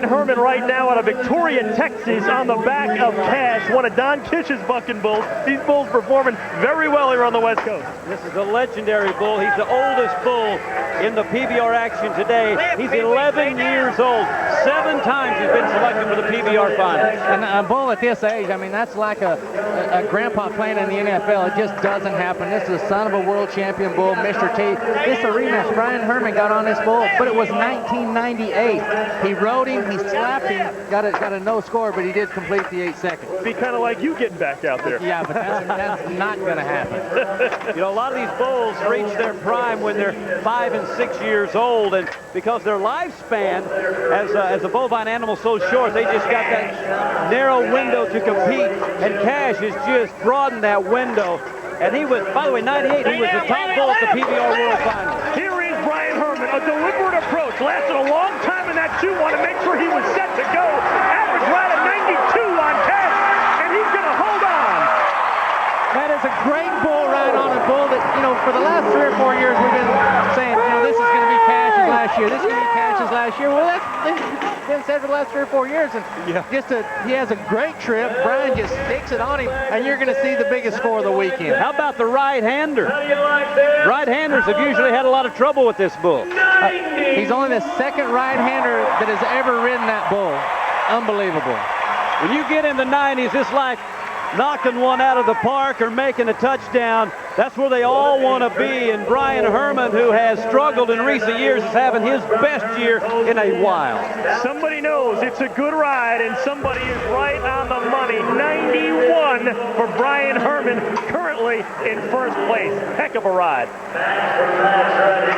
Brian Herman right now out of Victoria, Texas, on the back of Cash, one of Don Kish's bucking bulls. These bulls performing very well here on the West Coast. This is a legendary bull. He's the oldest bull in the PBR action today. He's 11 years old. 7 times he's been selected for the PBR finals. And a bull at this age, I mean, that's like a grandpa playing in the NFL. It just doesn't happen. This is the son of a world champion bull, Mr. T. This is a rematch. Brian Herman got on this bull, but it was 1998. He rode him, he slapped him, got a no score, but he did complete the 8 seconds. It'd be kind of like you getting back out there. Yeah, but that's not going to happen. You know, a lot of these bulls reach their prime when they're 5 and 6 years old, and because their lifespan as a bovine animal so short, they just got that narrow window to compete, and Cash has just broadened that window. And he was, by the way, 98, he was the top bull at the PBR World Finals. Here is Brian Herman, a deliberate approach, lasted a long time in that 2-1 to make sure he was set to go. Average ride of 92 on Cash, and he's going to hold on. That is a great bull ride on a bull that, you know, for the last 3 or 4 years we've been saying, you know, this is going to be Cash's last year. This is going to be Cash's last year. Well, that's been said for the last 3 or 4 years. And he has a great trip. Brian just sticks it on him, and you're going to see the biggest score of the weekend. How about the right-hander? Right-handers have usually had a lot of trouble with this bull. He's only the second right-hander that has ever ridden that bull. Unbelievable. When you get in the 90s, it's like knocking one out of the park or making a touchdown. That's where they all want to be. And Brian Herman, who has struggled in recent years, is having his best year in a while. Somebody knows it's a good ride, and somebody is right on the money. 91 for Brian Herman, currently in first place. Heck of a ride.